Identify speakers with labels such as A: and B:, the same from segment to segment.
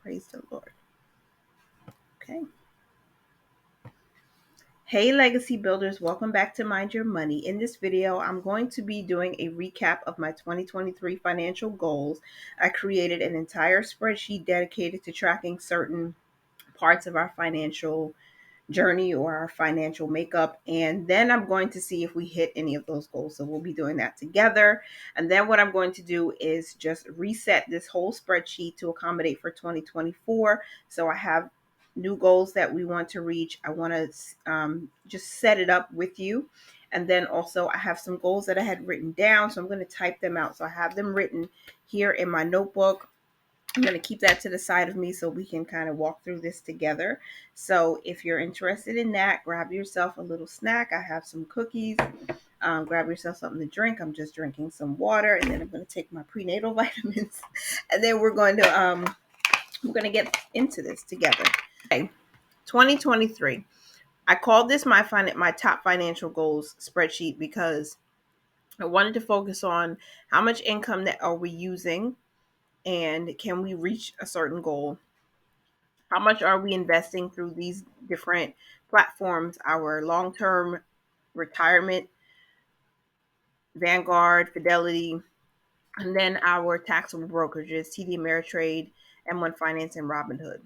A: Praise the Lord. Okay. Hey Legacy Builders, welcome back to Mind Your Money. In this video, I'm going to be doing a recap of my 2023 financial goals. I created an entire spreadsheet dedicated to tracking certain parts of our financial journey or our financial makeup. And then I'm going to see if we hit any of those goals. So we'll be doing that together. And then what I'm going to do is just reset this whole spreadsheet to accommodate for 2024. So I have new goals that we want to reach. I want to just set it up with you. And then also I have some goals that I had written down. So I'm going to type them out. So I have them written here in my notebook. I'm going to keep that to the side of me so we can kind of walk through this together. So if you're interested in that, grab yourself a little snack. I have some cookies. Grab yourself something to drink. I'm just drinking some water, and then I'm going to take my prenatal vitamins, and then we're going to get into this together. Okay, 2023. I called this my top financial goals spreadsheet because I wanted to focus on how much income that are we using, and can we reach a certain goal. How much are we investing through these different platforms? Our long-term retirement, Vanguard, Fidelity, and then our taxable brokerages, TD Ameritrade, M1 Finance, and Robinhood.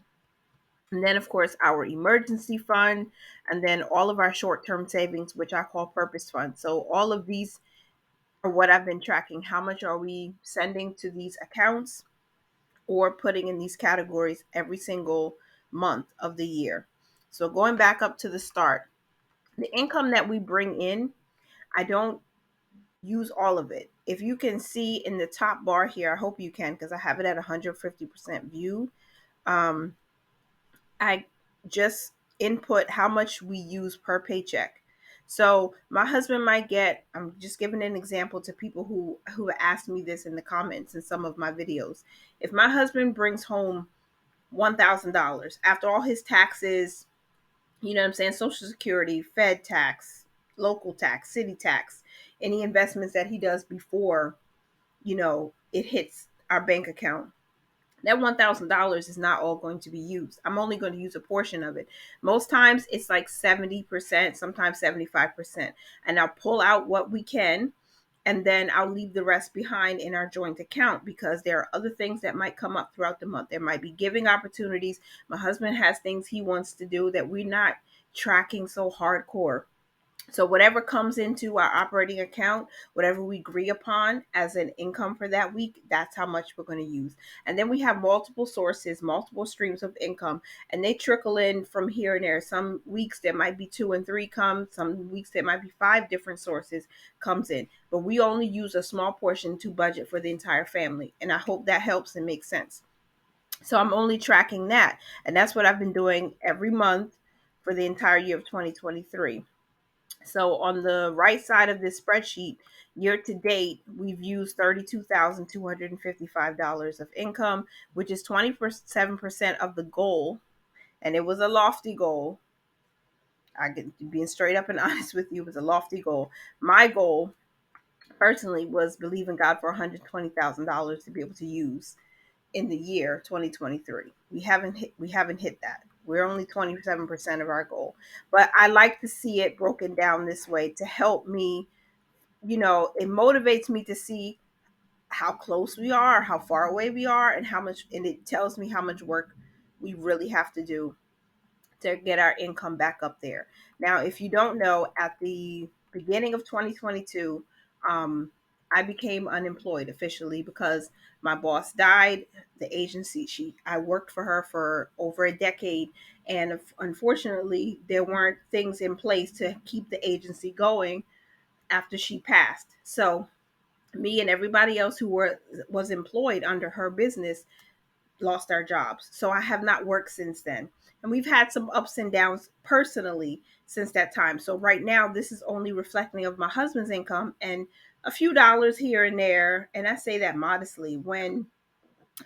A: And then, of course, our emergency fund, and then all of our short-term savings, which I call purpose funds. So all of these are what I've been tracking. How much are we sending to these accounts or putting in these categories every single month of the year? So going back up to the start, the income that we bring in, I don't use all of it. If you can see in the top bar here, I hope you can because I have it at 150% view. I just input how much we use per paycheck. So my husband might get, I'm just giving an example to people who asked me this in the comments in some of my videos. If my husband brings home $1,000 after all his taxes, you know what I'm saying, Social Security, Fed tax, local tax, city tax, any investments that he does before, it hits our bank account, that $1,000 is not all going to be used. I'm only going to use a portion of it. Most times it's like 70%, sometimes 75%. And I'll pull out what we can, and then I'll leave the rest behind in our joint account because there are other things that might come up throughout the month. There might be giving opportunities. My husband has things he wants to do that we're not tracking so hardcore. So whatever comes into our operating account, whatever we agree upon as an income for that week, that's how much we're going to use. And then we have multiple sources, multiple streams of income, and they trickle in from here and there. Some weeks there might be 2 and 3 come. Some weeks there might be 5 different sources comes in. But we only use a small portion to budget for the entire family. And I hope that helps and makes sense. So I'm only tracking that. And that's what I've been doing every month for the entire year of 2023. So on the right side of this spreadsheet, year to date, we've used $32,255 of income, which is 27% of the goal. And it was a lofty goal. I get being straight up and honest with you, it was a lofty goal. My goal personally was believing God for $120,000 to be able to use in the year 2023. We haven't hit that. We're only 27% of our goal. But I like to see it broken down this way to help me, it motivates me to see how close we are, how far away we are, and it tells me how much work we really have to do to get our income back up there. Now, if you don't know, at the beginning of 2022, I became unemployed officially because my boss died. The agency, I worked for her for over a decade, and unfortunately, there weren't things in place to keep the agency going after she passed. So, me and everybody else who was employed under her business lost our jobs. So I have not worked since then. And we've had some ups and downs personally since that time. So right now, this is only reflecting of my husband's income and a few dollars here and there. And I say that modestly when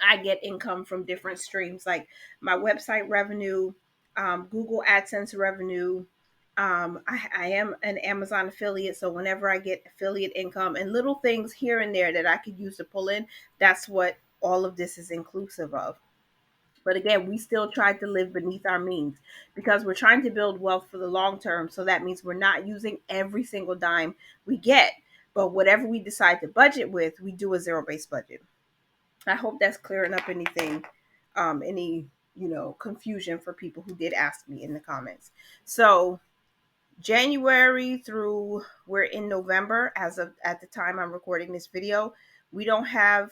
A: I get income from different streams like my website revenue, Google AdSense revenue. I am an Amazon affiliate. So whenever I get affiliate income and little things here and there that I could use to pull in, that's what all of this is inclusive of. But again, we still try to live beneath our means because we're trying to build wealth for the long term. So that means we're not using every single dime we get. But whatever we decide to budget with, we do a zero based budget. I hope that's clearing up anything, any, confusion for people who did ask me in the comments. So January through we're in November as of at the time I'm recording this video, we don't have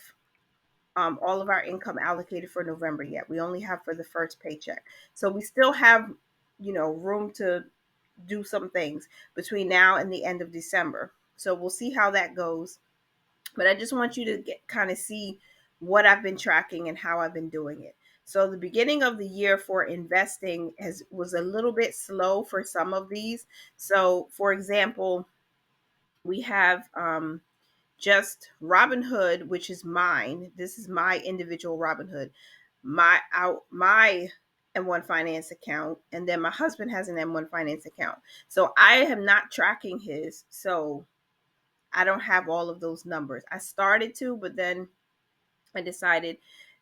A: all of our income allocated for November yet. We only have for the first paycheck. So we still have, room to do some things between now and the end of December. So we'll see how that goes. But I just want you to get kind of see what I've been tracking and how I've been doing it. So the beginning of the year for investing was a little bit slow for some of these. So for example, we have just Robinhood, which is mine. This is my individual Robinhood, my M1 Finance account, and then my husband has an M1 Finance account. So I am not tracking his, so I don't have all of those numbers. I started to, but then I decided,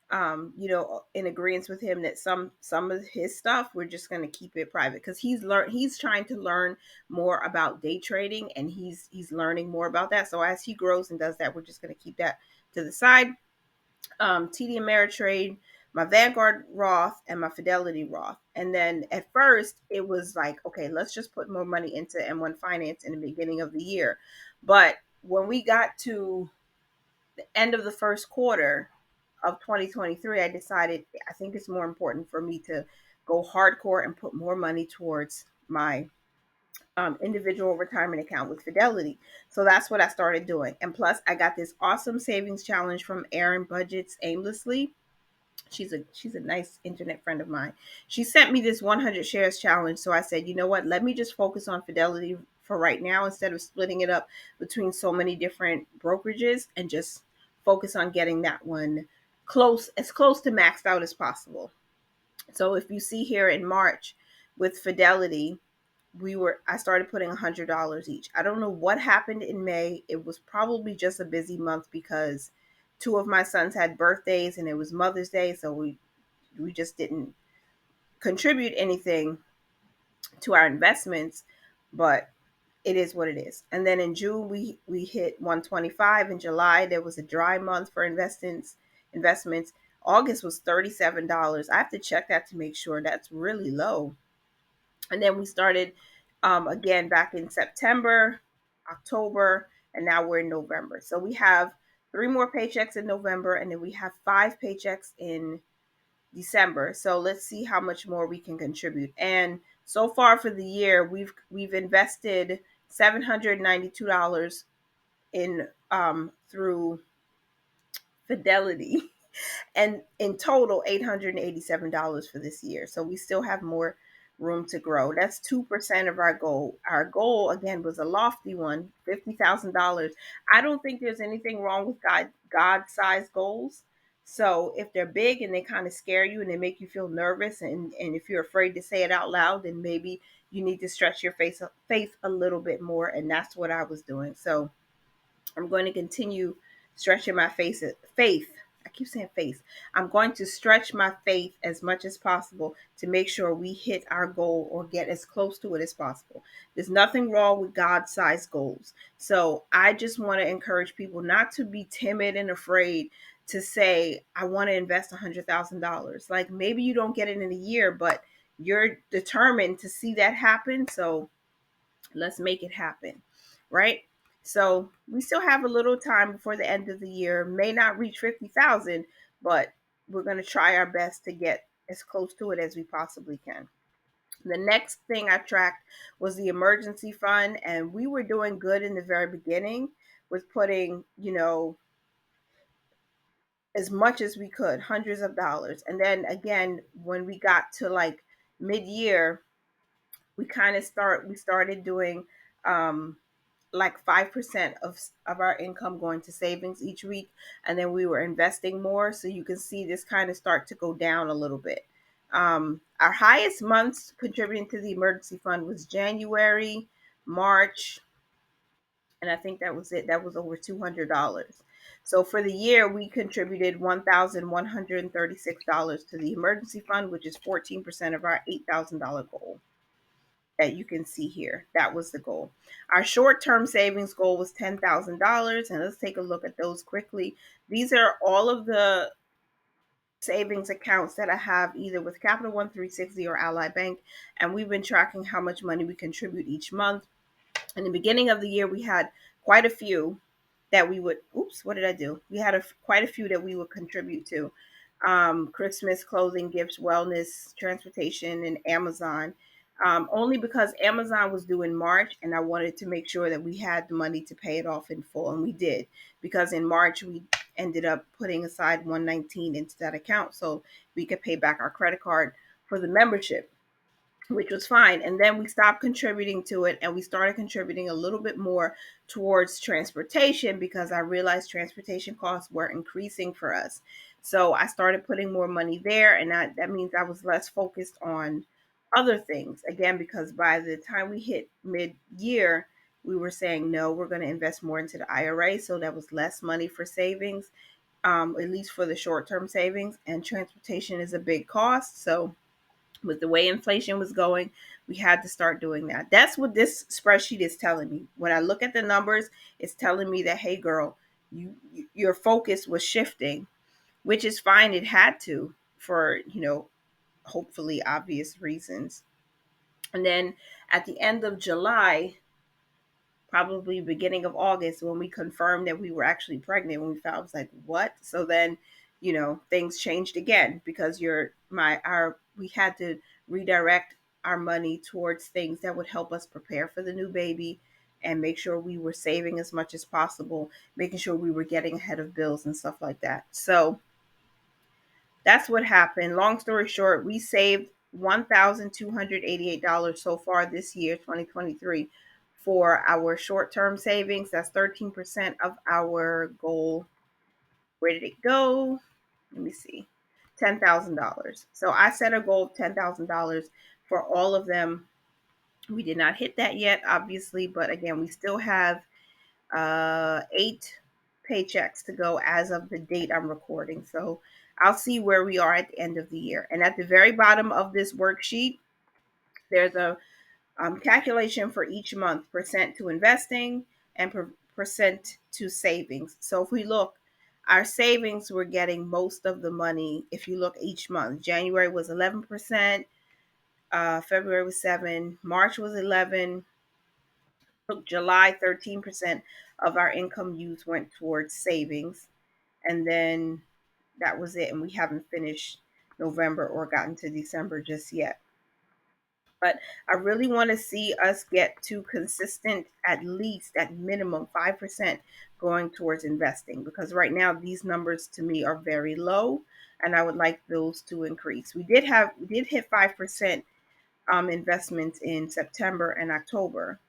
A: in agreement with him that some of his stuff we're just going to keep it private because he's trying to learn more about day trading and he's learning more about that. So as he grows and does that, we're just going to keep that to the side. TD Ameritrade, my Vanguard Roth, and my Fidelity Roth. And then at first it was like, okay, let's just put more money into M1 Finance in the beginning of the year. But when we got to the end of the first quarter of 2023, I decided I think it's more important for me to go hardcore and put more money towards my individual retirement account with Fidelity. So that's what I started doing. And plus, I got this awesome savings challenge from Erin Budgets Aimlessly. She's a nice internet friend of mine. She sent me this 100 shares challenge. So I said, you know what? Let me just focus on Fidelity for right now instead of splitting it up between so many different brokerages and just focus on getting that one close to maxed out as possible. So if you see here in March with Fidelity, I started putting $100 each. I don't know what happened in May. It was probably just a busy month because two of my sons had birthdays and it was Mother's Day, so we just didn't contribute anything to our investments, but it is what it is. And then in June we hit 125. In July there was a dry month for investments. August was $37. I have to check that to make sure. That's really low. And then we started again back in September, October, and now we're in November. So we have three more paychecks in November, and then we have five paychecks in December. So let's see how much more we can contribute. And so far for the year, we've invested $792 in through Fidelity, and in total $887 for this year. So we still have more room to grow. That's 2% of our goal. Our goal again was a lofty one, $50,000. I don't think there's anything wrong with God-sized goals. So if they're big and they kind of scare you and they make you feel nervous, and if you're afraid to say it out loud, then maybe you need to stretch your faith a little bit more. And that's what I was doing. So I'm going to continue stretching my faith. I keep saying faith. I'm going to stretch my faith as much as possible to make sure we hit our goal or get as close to it as possible. There's nothing wrong with God-sized goals. So I just want to encourage people not to be timid and afraid to say, I want to invest $100,000. Like maybe you don't get it in a year, but you're determined to see that happen. So let's make it happen, right? So we still have a little time before the end of the year. May not reach 50,000, but we're going to try our best to get as close to it as we possibly can. The next thing I tracked was the emergency fund, and we were doing good in the very beginning with putting, as much as we could, hundreds of dollars. And then again, when we got to like mid-year, we started doing like 5% of our income going to savings each week, and then we were investing more. So you can see this kind of start to go down a little bit. Our highest months contributing to the emergency fund was January, March, and I think that was it. That was over $200. So for the year, we contributed $1,136 to the emergency fund, which is 14% of our $8,000 goal that you can see here. That was the goal. Our short-term savings goal was $10,000, and let's take a look at those quickly. These are all of the savings accounts that I have either with Capital One 360 or Ally Bank, and we've been tracking how much money we contribute each month. In the beginning of the year, we had quite a few that we would, oops, what did I do? We had quite a few that we would contribute to. Christmas, clothing, gifts, wellness, transportation, and Amazon. Only because Amazon was due in March, and I wanted to make sure that we had the money to pay it off in full, and we did. Because in March we ended up putting aside 119 into that account so we could pay back our credit card for the membership, which was fine. And then we stopped contributing to it and we started contributing a little bit more towards transportation because I realized transportation costs were increasing for us. So I started putting more money there, and that means I was less focused on other things. Again, because by the time we hit mid year, we were saying, no, we're going to invest more into the IRA. So that was less money for savings, at least for the short term savings. And transportation is a big cost. So with the way inflation was going, we had to start doing that. That's what this spreadsheet is telling me. When I look at the numbers, it's telling me that, hey, girl, your focus was shifting, which is fine. It had to, for hopefully obvious reasons. And then at the end of July, probably beginning of August, when we confirmed that we were actually pregnant, when we found, I was like, what? So then, things changed again because we had to redirect our money towards things that would help us prepare for the new baby and make sure we were saving as much as possible, making sure we were getting ahead of bills and stuff like that. So that's what happened. Long story short, we saved $1,288 so far this year, 2023, for our short term savings. That's 13% of our goal. Where did it go? Let me see. $10,000. So I set a goal of $10,000 for all of them. We did not hit that yet, obviously, but again, we still have 8 paychecks to go as of the date I'm recording. So I'll see where we are at the end of the year. And at the very bottom of this worksheet, there's a calculation for each month, percent to investing and percent to savings. So if we look, our savings, we're getting most of the money. If you look each month, January was 11%, February was 7%, March was 11%, July 13% of our income use went towards savings, and then that was it. And we haven't finished November or gotten to December just yet. But I really want to see us get to consistent, at least at minimum 5% going towards investing, because right now these numbers to me are very low, and I would like those to increase. We did hit 5% investments in September and October,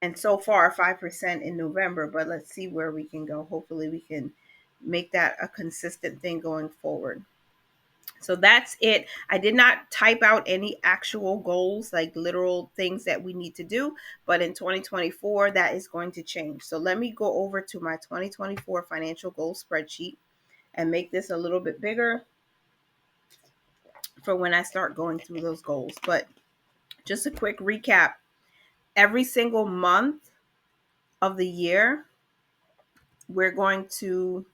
A: and so far 5% in November, but let's see where we can go. Hopefully we can make that a consistent thing going forward. So that's it. I did not type out any actual goals, like literal things that we need to do, but in 2024 that is going to change. So let me go over to my 2024 financial goal spreadsheet and make this a little bit bigger for when I start going through those goals. But just a quick recap. Every single month of the year, we're going to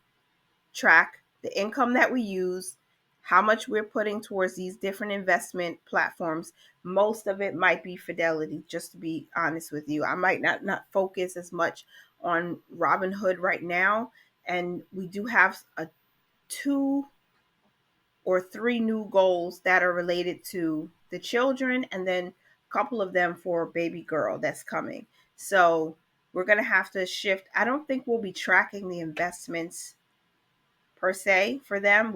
A: track the income that we use, how much we're putting towards these different investment platforms. Most of it might be Fidelity, just to be honest with you. I might not focus as much on Robinhood right now. And we do have 2 or 3 new goals that are related to the children, and then a couple of them for baby girl that's coming. So we're going to have to shift. I don't think we'll be tracking the investments per se for them.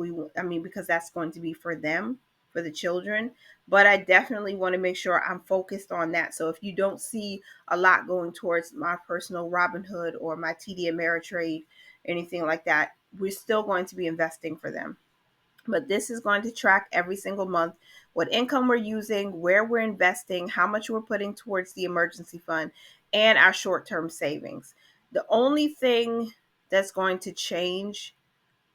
A: Because that's going to be for them, for the children. But I definitely want to make sure I'm focused on that. So if you don't see a lot going towards my personal Robinhood or my TD Ameritrade, anything like that, we're still going to be investing for them. But this is going to track every single month what income we're using, where we're investing, how much we're putting towards the emergency fund, and our short-term savings. The only thing that's going to change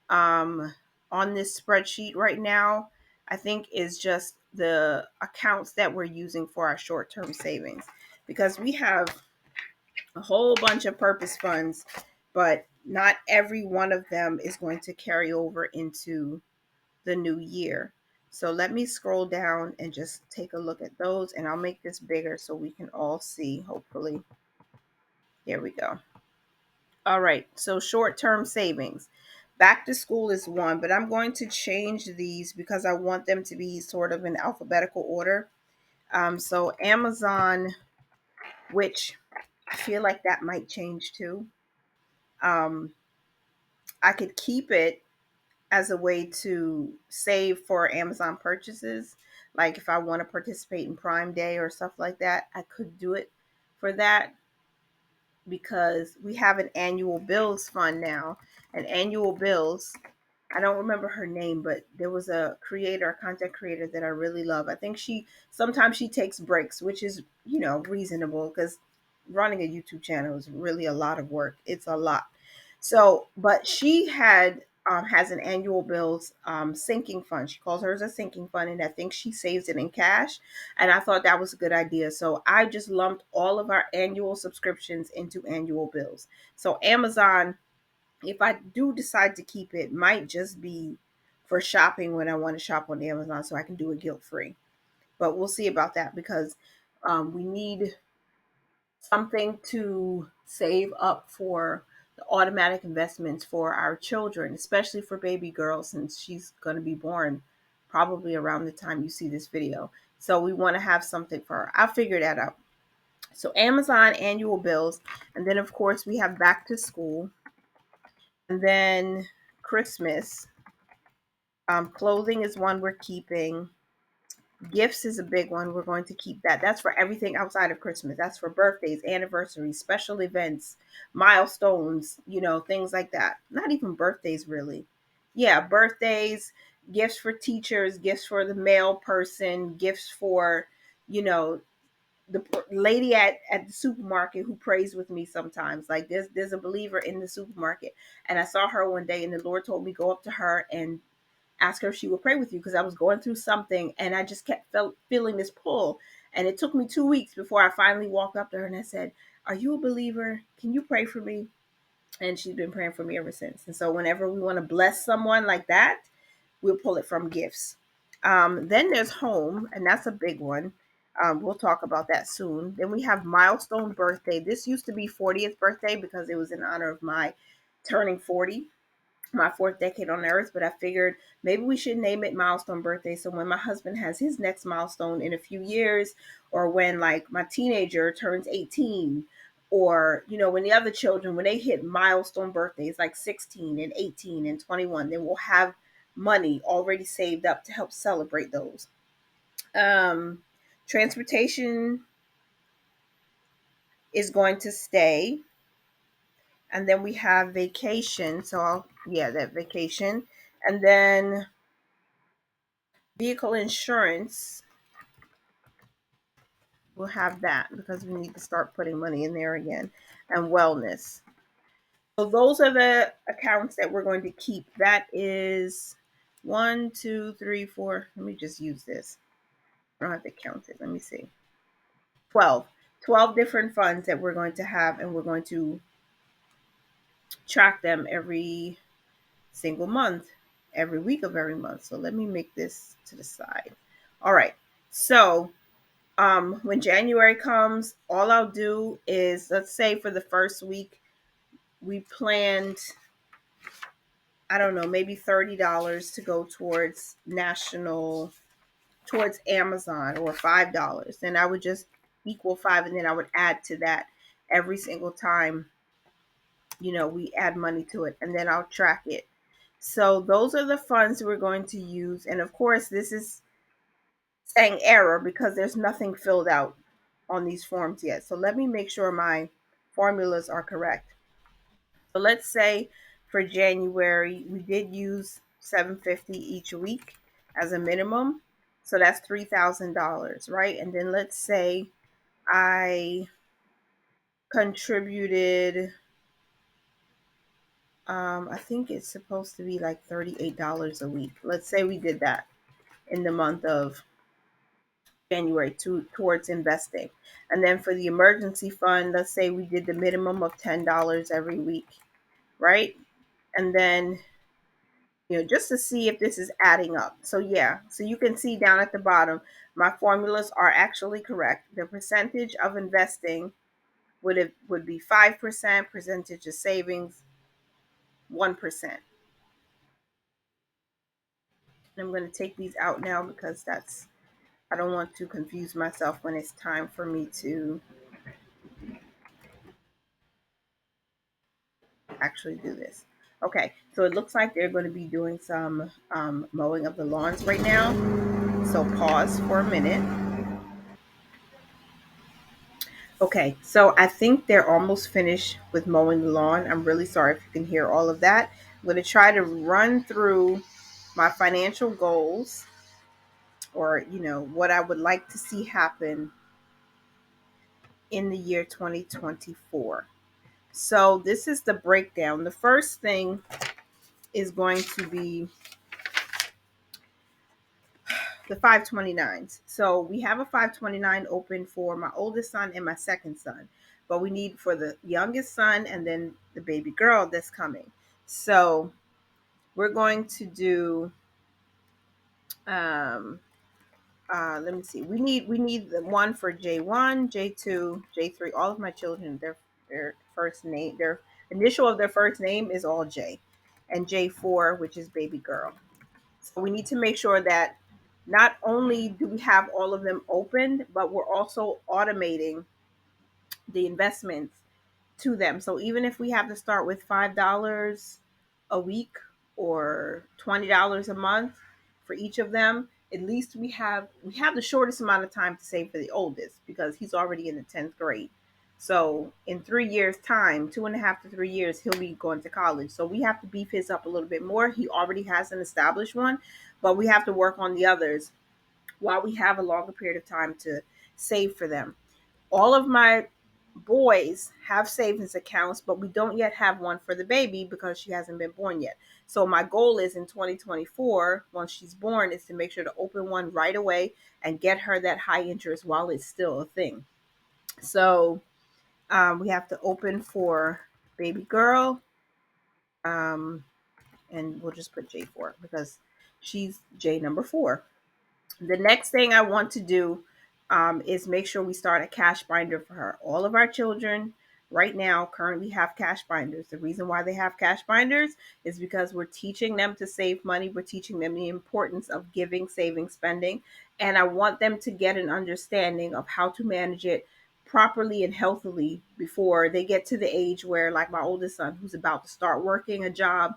A: um, on this spreadsheet right now, I think, is just the accounts that we're using for our short term savings, because we have a whole bunch of purpose funds, but not every one of them is going to carry over into the new year. So let me scroll down and just take a look at those, and I'll make this bigger so we can all see, hopefully. There we go. All right, so short term savings. Back to school is one, but I'm going to change these because I want them to be sort of in alphabetical order. So Amazon, which I feel like that might change too. Um, I could keep it as a way to save for Amazon purchases. Like if I want to participate in Prime Day or stuff like that, I could do it for that, because we have an annual bills fund now. And annual bills, I don't remember her name, but there was a creator, a content creator that I really love. I think she sometimes she takes breaks, which is, reasonable, because running a YouTube channel is really a lot of work. It's a lot. So, but she has an annual bills sinking fund. She calls hers a sinking fund, and I think she saves it in cash. And I thought that was a good idea. So I just lumped all of our annual subscriptions into annual bills. So Amazon, if I do decide to keep it, might just be for shopping when I want to shop on Amazon, so I can do it guilt free. But we'll see about that, because we need something to save up for the automatic investments for our children, especially for baby girl, since she's going to be born probably around the time you see this video. So we want to have something for her. I'll figure that out. So Amazon annual bills, and then of course we have back to school, and then Christmas. Clothing is one we're keeping. Gifts is a big one. We're going to keep that. That's for everything outside of Christmas. That's for birthdays, anniversaries, special events, milestones, things like that. Not even birthdays, really. Yeah, birthdays, gifts for teachers, gifts for the mail person, gifts for, you know, the lady at the supermarket who prays with me sometimes. Like there's a believer in the supermarket, and I saw her one day, and the Lord told me go up to her and ask her if she would pray with you, because I was going through something and I just kept feeling this pull. And it took me 2 weeks before I finally walked up to her and I said, "Are you a believer? Can you pray for me?" And she's been praying for me ever since. And so whenever we want to bless someone like that, we'll pull it from gifts. Then there's home, and that's a big one. We'll talk about that soon. Then we have milestone birthday. This used to be 40th birthday because it was in honor of my turning 40, my fourth decade on earth, but I figured maybe we should name it milestone birthday. So when my husband has his next milestone in a few years, or when like my teenager turns 18, or when the other children, when they hit milestone birthdays like 16 and 18 and 21, then we'll have money already saved up to help celebrate those. um Transportation is going to stay. And then we have vacation. So yeah, that vacation. And then vehicle insurance, we'll have that because we need to start putting money in there again. And wellness. So those are the accounts that we're going to keep. That is 1, 2, 3, 4. Let me just use this. I don't have to count it. Let me see. 12. 12 different funds that we're going to have, and we're going to track them every single month, every week of every month. So let me make this to the side. All right. So when January comes, all I'll do is, let's say for the first week, we planned, I don't know, maybe $30 to go towards Amazon, or $5. Then I would just equal five, and then I would add to that every single time, we add money to it, and then I'll track it. So those are the funds we're going to use. And of course, this is saying error because there's nothing filled out on these forms yet. So let me make sure my formulas are correct. So let's say for January, we did use $750 each week as a minimum. So that's $3,000, right? And then let's say I contributed I think it's supposed to be like $38 a week. Let's say we did that in the month of January towards investing. And then for the emergency fund, let's say we did the minimum of $10 every week, right? And then, just to see if this is adding up. So yeah, so you can see down at the bottom, my formulas are actually correct. The percentage of investing would be 5%, percentage of savings 1%. I'm going to take these out now because I don't want to confuse myself when it's time for me to actually do this. Okay, so it looks like they're going to be doing some mowing of the lawns right now. So pause for a minute. Okay, so I think they're almost finished with mowing the lawn. I'm really sorry if you can hear all of that. I'm going to try to run through my financial goals, or what I would like to see happen in the year 2024. So this is the breakdown. The first thing is going to be the 529s. So we have a 529 open for my oldest son and my second son, but we need for the youngest son and then the baby girl that's coming. So we're going to do um let me see. We need the one for J1, J2, J3. All of my children, their first name, their initial of their first name is all J, and J4, which is baby girl. So we need to make sure that not only do we have all of them opened, but we're also automating the investments to them. So even if we have to start with $5 a week or $20 a month for each of them, at least we have the shortest amount of time to save for the oldest because he's already in the 10th grade. So in 3 years' time, 2.5 to 3 years, he'll be going to college. So we have to beef his up a little bit more. He already has an established one, but we have to work on the others while we have a longer period of time to save for them. All of my boys have savings accounts, but we don't yet have one for the baby because she hasn't been born yet. So my goal is in 2024, once she's born, is to make sure to open one right away and get her that high interest while it's still a thing. So we have to open for baby girl, um, and we'll just put J4 because she's J number 4. The next thing I want to do is make sure we start a cash binder for her. All of our children right now currently have cash binders. The reason why they have cash binders is because we're teaching them to save money. We're teaching them the importance of giving, saving, spending. And I want them to get an understanding of how to manage it properly and healthily before they get to the age where, like my oldest son, who's about to start working a job,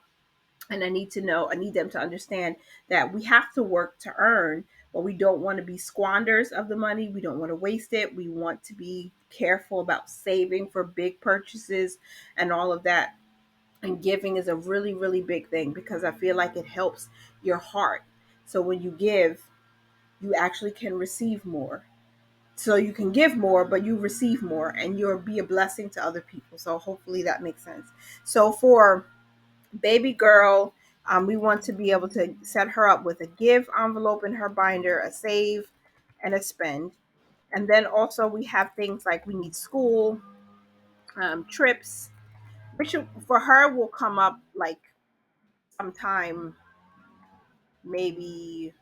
A: and I need them to understand that we have to work to earn, but we don't want to be squanders of the money. We don't want to waste it. We want to be careful about saving for big purchases and all of that. And giving is a really, really big thing because I feel like it helps your heart. So when you give, you actually can receive more. So you can give more, but you receive more and you'll be a blessing to other people. So hopefully that makes sense. So for baby girl, we want to be able to set her up with a give envelope in her binder, a save, and a spend. And then also we have things like we need school, trips, which for her will come up like sometime maybe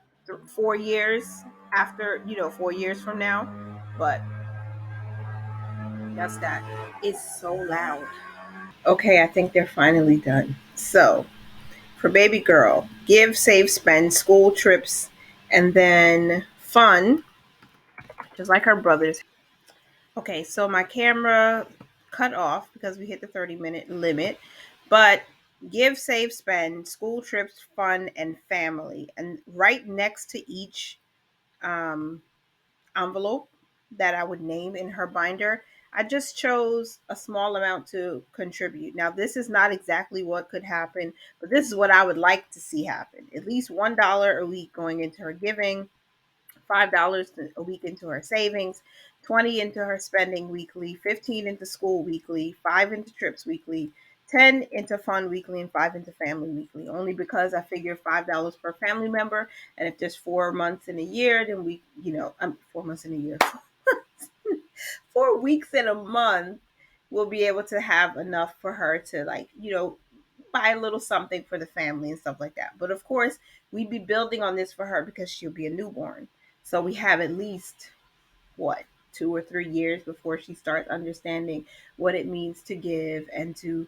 A: 4 years after, 4 years from now. But that's that. It's so loud. Okay, I think they're finally done. So for baby girl, give, save, spend, school trips, and then fun, just like her brothers. Okay, so my camera cut off because we hit the 30-minute limit, but give, save, spend, school trips, fun, and family. And right next to each um, envelope that I would name in her binder, I just chose a small amount to contribute. Now, this is not exactly what could happen, but this is what I would like to see happen. At least $1 a week going into her giving, $5 a week into her savings, 20 into her spending weekly, 15 into school weekly, 5 into trips weekly, 10 into fun weekly and 5 into family weekly, only because I figure $5 per family member. And if there's 4 months in a year, then 4 months in a year, 4 weeks in a month, we'll be able to have enough for her to, like, buy a little something for the family and stuff like that. But of course, we'd be building on this for her because she'll be a newborn. So we have at least, what, 2 or 3 years before she starts understanding what it means to give and to,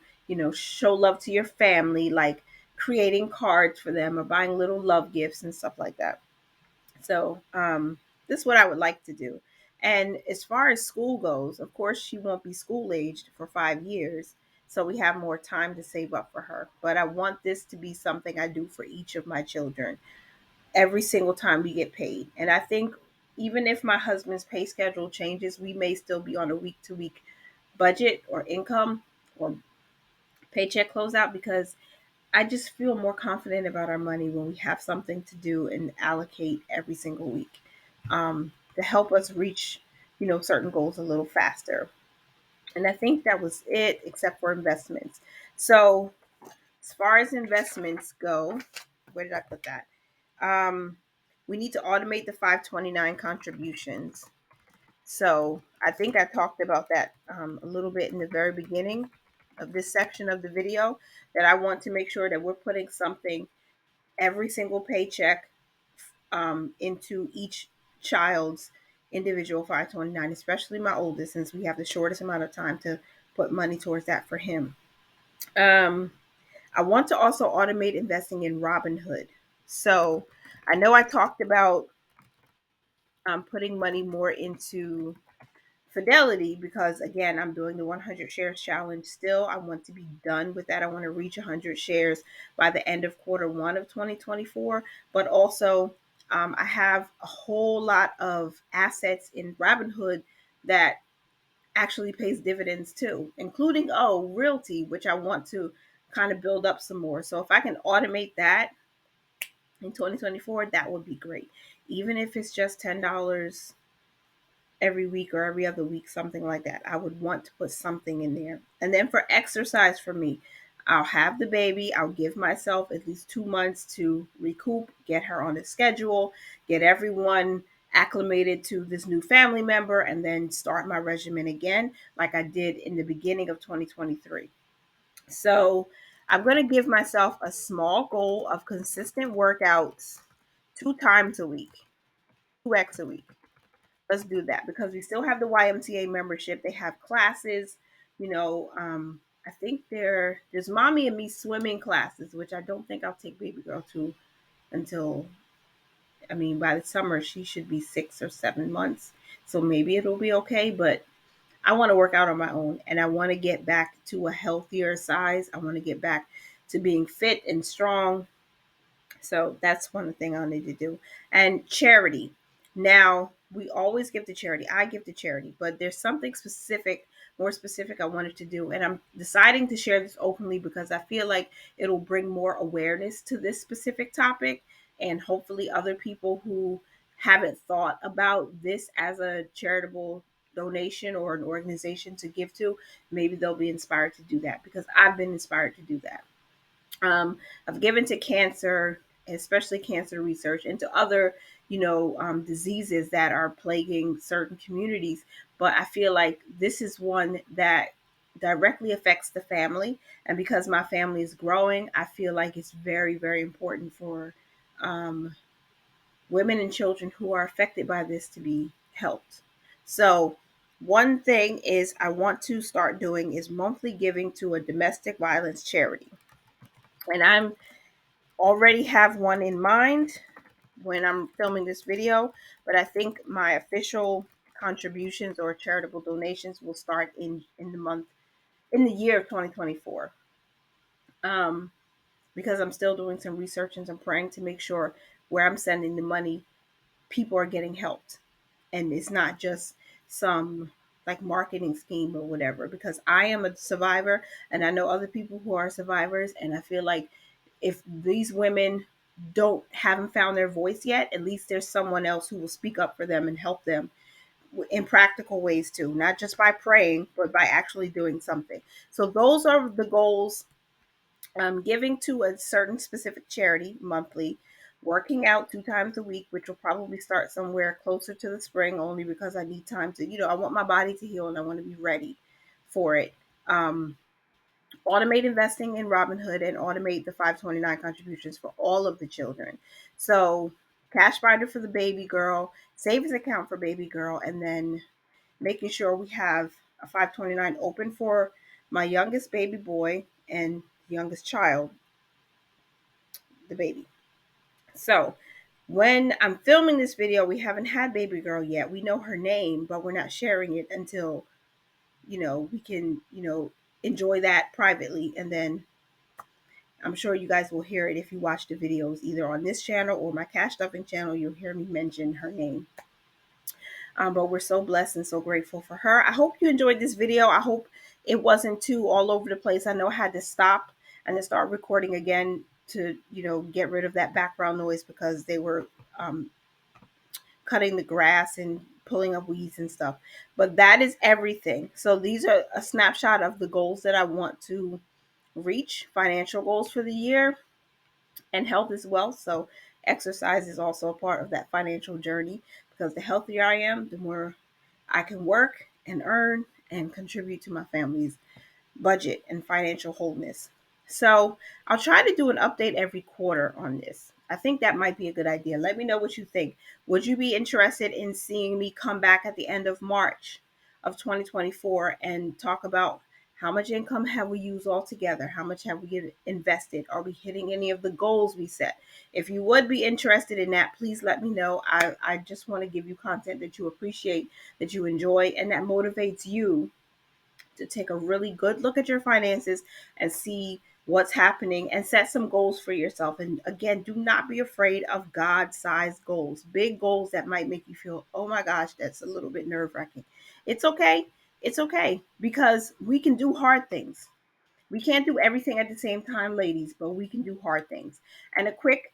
A: show love to your family, like creating cards for them or buying little love gifts and stuff like that. So, this is what I would like to do. And as far as school goes, of course, she won't be school aged for 5 years. So we have more time to save up for her. But I want this to be something I do for each of my children every single time we get paid. And I think even if my husband's pay schedule changes, we may still be on a week to week budget or income or paycheck closeout, because I just feel more confident about our money when we have something to do and allocate every single week, to help us reach, certain goals a little faster. And I think that was it, except for investments. So as far as investments go, where did I put that? Um, we need to automate the 529 contributions. So I think I talked about that a little bit in the very beginning of this section of the video, that I want to make sure that we're putting something every single paycheck into each child's individual 529, especially my oldest, since we have the shortest amount of time to put money towards that for him. Um, I want to also automate investing in Robinhood. So I know I talked about putting money more into Fidelity because, again, I'm doing the 100 shares challenge still. I want to be done with that. I want to reach 100 shares by the end of Q1 of 2024. But also, I have a whole lot of assets in Robinhood that actually pays dividends too, including, realty, which I want to kind of build up some more. So if I can automate that in 2024, that would be great. Even if it's just $10 every week or every other week, something like that. I would want to put something in there. And then for exercise for me, I'll have the baby. I'll give myself at least 2 months to recoup, get her on a schedule, get everyone acclimated to this new family member, and then start my regimen again, like I did in the beginning of 2023. So I'm going to give myself a small goal of consistent workouts 2 times a week, 2x a week. Let's do that because we still have the YMCA membership. They have classes, I think there's mommy and me swimming classes, which I don't think I'll take baby girl to until, by the summer, she should be 6 or 7 months. So maybe it'll be okay, but I want to work out on my own and I want to get back to a healthier size. I want to get back to being fit and strong. So that's one thing I'll need to do. And charity. Now, we always give to charity. I give to charity, but there's something specific, more specific I wanted to do. And I'm deciding to share this openly because I feel like it'll bring more awareness to this specific topic. And hopefully other people who haven't thought about this as a charitable donation or an organization to give to, maybe they'll be inspired to do that because I've been inspired to do that. I've given to cancer, especially cancer research, and to other, diseases that are plaguing certain communities. But I feel like this is one that directly affects the family. And because my family is growing, I feel like it's very, very important for um, women and children who are affected by this to be helped. So, one thing is I want to start doing is monthly giving to a domestic violence charity. And I'm already have one in mind when I'm filming this video, but I think my official contributions or charitable donations will start in the year of 2024. Um, because I'm still doing some research and some praying to make sure where I'm sending the money, people are getting helped. And it's not just some like marketing scheme or whatever, because I am a survivor and I know other people who are survivors. And I feel like if these women haven't found their voice yet, at least there's someone else who will speak up for them and help them in practical ways too, not just by praying, but by actually doing something. So those are the goals. Giving to a certain specific charity monthly, working out 2 times a week, which will probably start somewhere closer to the spring, only because I need time to, I want my body to heal and I want to be ready for it. Um, Automate investing in Robinhood and automate the 529 contributions for all of the children. So, cash binder for the baby girl, savings account for baby girl, and then making sure we have a 529 open for my youngest baby boy and youngest child, the baby. So, when I'm filming this video, we haven't had baby girl yet. We know her name, but we're not sharing it until, we can, enjoy that privately. And then I'm sure you guys will hear it if you watch the videos either on this channel or my cash stuffing channel. You'll hear me mention her name. But we're so blessed and so grateful for her. I hope you enjoyed this video. I hope it wasn't too all over the place. I know I had to stop and then start recording again to, get rid of that background noise because they were um, cutting the grass and pulling up weeds and stuff. But that is everything. So these are a snapshot of the goals that I want to reach, financial goals for the year, and health as well. So exercise is also a part of that financial journey because the healthier I am, the more I can work and earn and contribute to my family's budget and financial wholeness. So I'll try to do an update every quarter on this. I think that might be a good idea. Let me know what you think. Would you be interested in seeing me come back at the end of March of 2024 and talk about how much income have we used altogether? How much have we invested? Are we hitting any of the goals we set? If you would be interested in that, please let me know. I just want to give you content that you appreciate, that you enjoy, and that motivates you to take a really good look at your finances and see what's happening and set some goals for yourself. And again, do not be afraid of God-sized goals, big goals that might make you feel, oh my gosh, that's a little bit nerve-wracking. It's okay. It's okay because we can do hard things. We can't do everything at the same time, ladies, but we can do hard things. And a quick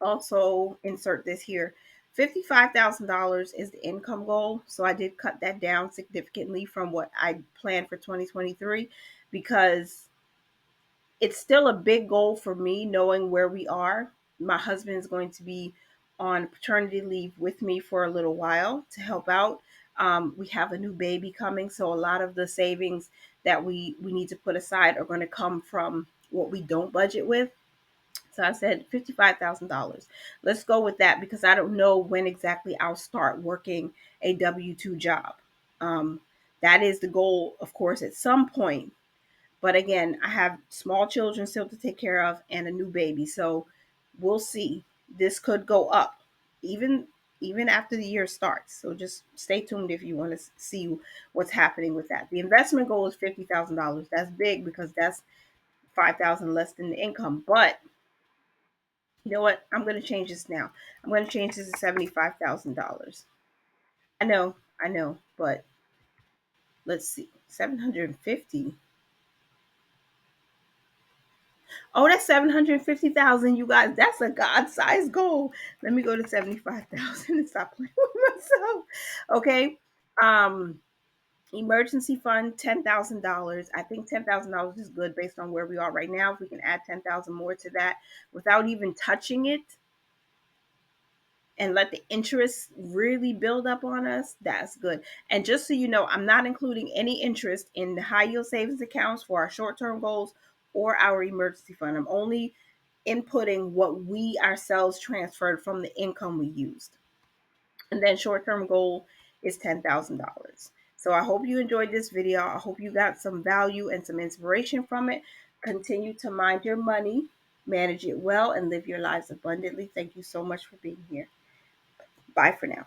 A: also insert this here. $55,000 is the income goal. So I did cut that down significantly from what I planned for 2023 because it's still a big goal for me knowing where we are. My husband is going to be on paternity leave with me for a little while to help out. We have a new baby coming, so a lot of the savings that we need to put aside are going to come from what we don't budget with. So I said $55,000. Let's go with that because I don't know when exactly I'll start working a W-2 job. Um, that is the goal, of course, at some point. But again, I have small children still to take care of and a new baby. So we'll see. This could go up even after the year starts. So just stay tuned if you want to see what's happening with that. The investment goal is $50,000. That's big because that's 5,000 less than the income. But you know what? I'm going to change this now. I'm going to change this to $75,000. I know, but let's see. 750. Oh, that's 750,000, you guys. That's a God-sized goal. Let me go to 75,000 and stop playing with myself. Okay. Um, Emergency fund, $10,000. I think $10,000 is good based on where we are right now. If we can add 10,000 more to that without even touching it, and let the interest really build up on us, that's good. And just so you know, I'm not including any interest in the high yield savings accounts for our short term goals or our emergency fund. I'm only inputting what we ourselves transferred from the income we used. And then short term goal is $10,000. So I hope you enjoyed this video. I hope you got some value and some inspiration from it. Continue to mind your money, manage it well, and live your lives abundantly. Thank you so much for being here. Bye for now.